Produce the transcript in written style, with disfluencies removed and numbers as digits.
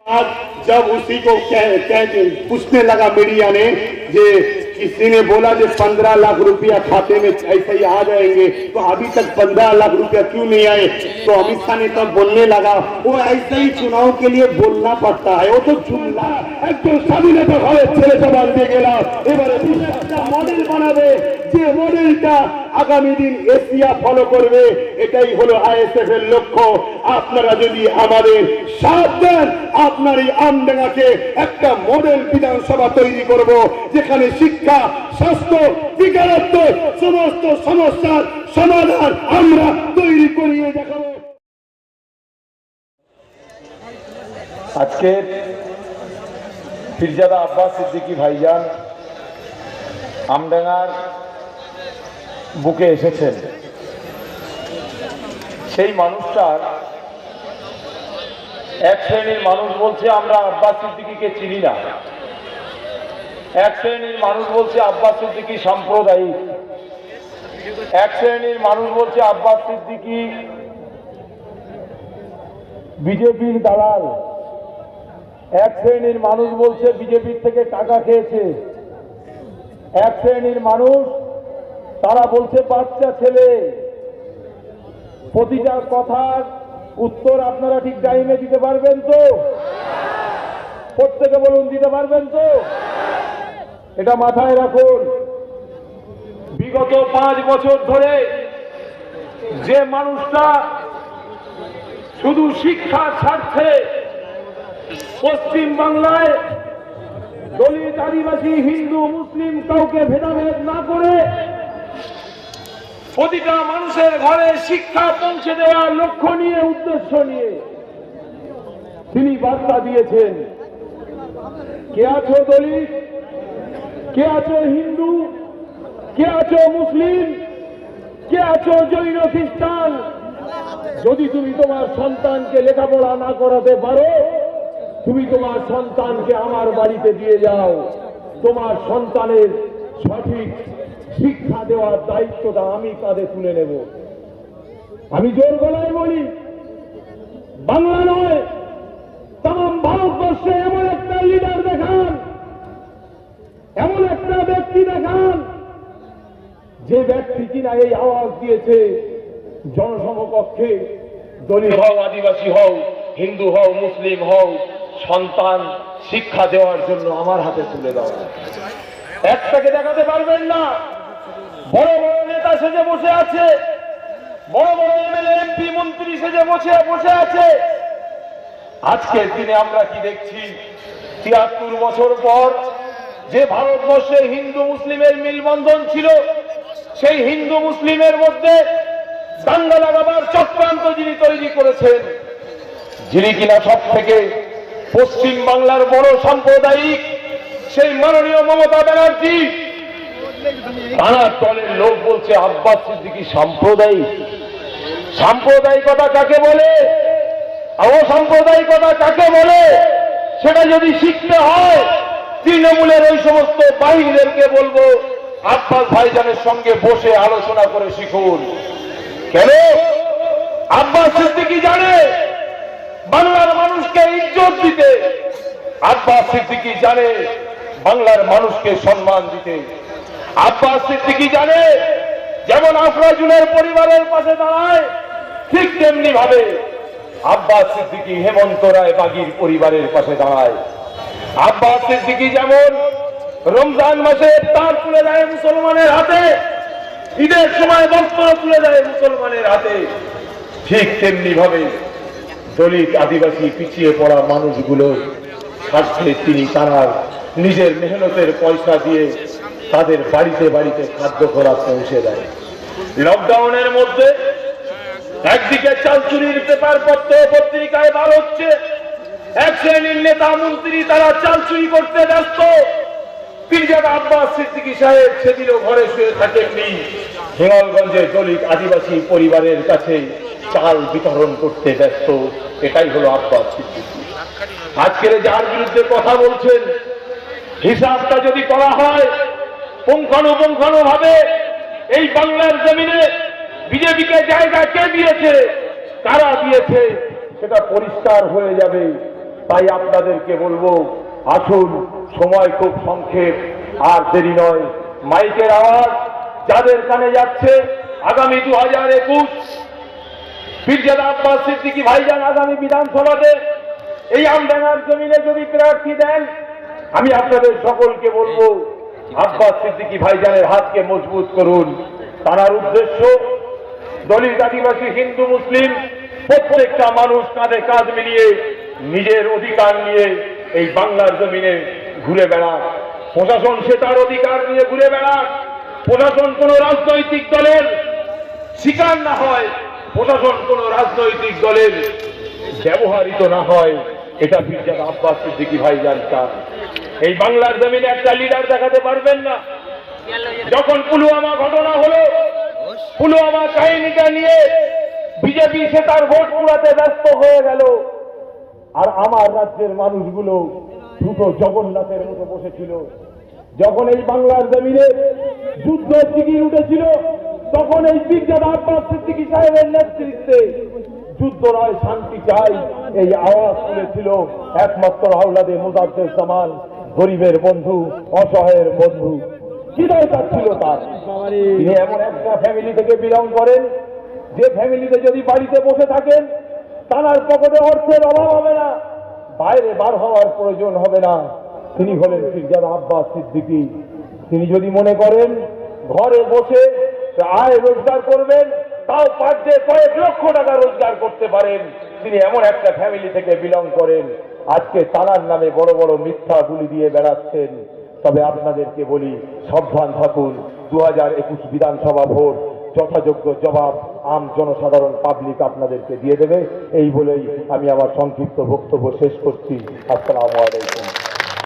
आज जब उसी को पूछने लगा मीडिया ने जे किसी ने बोला जो 15 लाख रुपया खाते में ऐसे ही आ जाएंगे, तो अभी तक 15 लाख रुपया क्यों नहीं आए? तो अमित शाह ने तब बोलने लगा वो ऐसे ही चुनाव के लिए बोलना पड़ता है, वो तो जुमला একদম স্বাধীনতাভাবে ছেলে সবাই দিয়ে গেলাম। এবারে একটা মডেল বানাবে, যে মডেলটা আগামী দিন এশিয়া ফলো করবে, এটাই হলো আইএসএফ এর লক্ষ্য। আপনারা যদি আমাদের সাথ দেন, আপনার এই আমডাঙ্গাকে একটা মডেল বিধানসভা তৈরি করব, যেখানে শিক্ষা, স্বাস্থ্য, বেকারত্ব সমস্ত সমস্যার সমাধান আমরা তৈরি করিয়ে দেখাবো। আজকে পীরজাদা আব্বাস সিদ্দিকী ভাইজান আমডাঙ্গার বুকে এসেছেন। সেই মানুষটার এক শ্রেণীর মানুষ বলছে আমরা আব্বাস সিদ্দিকীকে চিনি না, এক শ্রেণীর মানুষ বলছে আব্বাস সিদ্দিকী সাম্প্রদায়িক, এক শ্রেণীর মানুষ বলছে আব্বাস সিদ্দিকী বিজেপির দালাল, এক শ্রেণীর মানুষ বলছে বিজেপির থেকে টাকা খেয়েছে, এক শ্রেণীর মানুষ তারা বলছে বাচ্চা ছেলে। প্রতিটা কথার উত্তর আপনারা ঠিক টাইমে দিতে পারবেন তো? প্রত্যেকে বলুন দিতে পারবেন তো? এটা মাথায় রাখুন। বিগত 5 বছর ধরে যে মানুষটা শুধু শিক্ষার স্বার্থে পশ্চিম বাংলায় দলিত, আদিবাসী, হিন্দু, মুসলিম কাউকে ভেদাভেদ না করে প্রতিটা মানুষের ঘরে শিক্ষা পৌঁছে দেওয়ার লক্ষ্য নিয়ে, উদ্দেশ্য নিয়ে তিনি বার্তা দিয়েছেন। কে আছো দলিত, কে আছো হিন্দু, কে আছো মুসলিম, কে আছো জৈন, খ্রিস্টান, যদি তুমি তোমার সন্তানকে লেখাপড়া না করাতে পারো, তুমি তোমার সন্তানকে আমার বাড়িতে দিয়ে যাও, তোমার সন্তানের সঠিক শিক্ষা দেওয়ার দায়িত্বটা আমি কাঁধে তুলে নেব। আমি জোর গলায় বলি, বাংলা নয় তাম ভারতবর্ষে এমন একটা লিডার দেখান, এমন একটা ব্যক্তি দেখান যে ব্যক্তি কিনা এই আওয়াজ দিয়েছে জনসমকক্ষে দলিত হও, আদিবাসী হও, হিন্দু হও, মুসলিম হও, সন্তান শিক্ষা দেওয়ার জন্য আমার হাতে তুলে দাও। একটাকে দেখাতে পারবেন না। বড় বড় নেতা সেজে বসে আছে, বড় বড় এমএলএ, এমপি, মন্ত্রী সেজে বসে আছে। আজকের দিনে আমরা কি দেখছি? ৭৩ বছর পর যে ভারতবর্ষে হিন্দু মুসলিমের মিলবন্ধন ছিল, সেই হিন্দু মুসলিমের মধ্যে দাঙ্গা লাগাবার চক্রান্ত যিনি তৈরি করেছেন, যিনি কিনা সব থেকে পশ্চিম বাংলার বড় সাম্প্রদায়িক, সেই মাননীয় মমতা ব্যানার্জি, তার দলের লোক বলছে আব্বাস সিদ্দিকী সাম্প্রদায়িক। সাম্প্রদায়িকতা কাকে বলে, অসাম্প্রদায়িকতা কাকে বলে, সেটা যদি শিখতে হয় তৃণমূলের ওই সমস্ত বাহিনীদেরকে বলবো আব্বাস ভাইজানের সঙ্গে বসে আলোচনা করে শিখুন। কেন? আব্বাস সিদ্দিকী জানে বাংলার মানুষকে ইজ্জত দিতে, আব্বাস সিদ্দিকী জানে বাংলার মানুষকে সম্মান দিতে, আব্বাস সিদ্দিকী জানে যেমন আফরাজুলের পরিবারের পাশে দাঁড়ায়, ঠিক তেমনি ভাবে আব্বাস সিদ্দিকী হেমন্ত রায় বাগির পরিবারের পাশে দাঁড়ায়। আব্বাস সিদ্দিকী যেমন রমজান মাসে ইফতার তুলে দেয় মুসলমানের হাতে, ঈদের সময় বস্ত্র তুলে দেয় মুসলমানের হাতে, ঠিক তেমনি ভাবে দলিত, আদিবাসী, পিছিয়ে পড়া মানুষগুলোর স্বার্থে তিনি তার নিজের মেহনতের পয়সা দিয়ে তাদের বাড়িতে বাড়িতে খাদ্য খোরাক পৌঁছে দেয়। লকডাউনের মধ্যে একদিকে চাল চুরির পেপার পত্র পত্রিকায় বার হচ্ছে, এক শ্রেণীর নেতা মন্ত্রী তারা চাল চুরি করতে ব্যস্ত। পীরজাদা আব্বাস সিদ্দিকী সাহেব সেদিনও ঘরে শুয়ে থাকেননি, হিঙ্গলগঞ্জে দলিত, আদিবাসী পরিবারের কাছে চাল বিতরণ করতে ব্যস্ত। এটাই হলো আব্বাস সিদ্দিকী। আজকের যার বিরুদ্ধে কথা বলছেন, হিসাবটা যদি করা হয় পুঙ্খানুপুঙ্খানুভাবে, এই বাংলার জমিনে বিজেপিকে জায়গা কে দিয়েছে, কারা দিয়েছে, সেটা পরিষ্কার হয়ে যাবে। তাই আপনাদেরকে বলবো, আসুন, সময় খুব সংক্ষেপ, আর দেরি নয়। মাইকের আওয়াজ যাদের কানে যাচ্ছে, আগামী 2021 পীরজাদা আব্বাস সিদ্দিকী ভাইজান আগামী বিধানসভাতে এই আমডাঙ্গার জমিনে যদি প্রার্থী দেন, আমি আপনাদের সকলকে বলবো, আব্বাস সিদ্দিকী ভাইজানের হাতকে মজবুত করুন। তার উদ্দেশ্য দলিত, আদিবাসী, হিন্দু, মুসলিম প্রত্যেকটা মানুষ কাঁধে কাঁধ মিলিয়ে নিজের অধিকার নিয়ে এই বাংলার জমিনে ঘুরে বেড়াক। প্রশাসন সে তার অধিকার নিয়ে ঘুরে বেড়াক। প্রশাসন কোন রাজনৈতিক দলের শিকার না হয়, প্রশাসন কোন রাজনৈতিক দলের ব্যবহৃত না হয়, এটা পীরজাদা আব্বাস সিদ্দিকী ভাইজান চান। এই বাংলার জমিনে একটা লিডার দেখাতে পারবেন না। যখন পুলওয়ামা ঘটনা হলো, পুলওয়ামা কাহিনীটা নিয়ে বিজেপি সে তার ভোট কুড়াতে ব্যস্ত হয়ে গেল, আর আমার রাজ্যের মানুষগুলো দুটো জগন্নাথের মতো বসেছিল। যখন এই বাংলার জমিনে যুদ্ধ চিকির উঠেছিল, তখন এই পীরজাদা আব্বাস সিদ্দিকী সাহেবের নেতৃত্বে যুদ্ধ নয়, শান্তি চাই, এই আওয়াজ তুলেছিল একমাত্র আওলাদে মুজাদ্দেদ জামান, গরিবের বন্ধু, অসহায়ের বন্ধু। কি দরকার ছিল তার? তিনি এমন একটা ফ্যামিলি থেকে বিলং করেন, যে ফ্যামিলিতে যদি বাড়িতে বসে থাকেন, তার পকেটে অর্থের অভাব হবে না, বাইরে বার হওয়ার প্রয়োজন হবে না। তিনি হলেন পীরজাদা আব্বাস সিদ্দিকী। তিনি যদি মনে করেন ঘরে বসে আয় রোজগার করবেন, তাও পার ডে কয়েক লক্ষ টাকা রোজগার করতে পারেন, তিনি এমন একটা ফ্যামিলি থেকে বিলং করেন। আজকে তার নামে বড় বড় মিথ্যা গুলি দিয়ে বেড়াচ্ছেন। তবে আপনাদেরকে বলি, সাবধান থাকুন। 2021 বিধানসভা ভোট যথাযোগ্য জবাব আম জনসাধারণ, পাবলিক আপনাদেরকে দিয়ে দেবে। এই বলেই আমি আমার সংক্ষিপ্ত বক্তব্য শেষ করছি। আসসালামু আলাইকুম।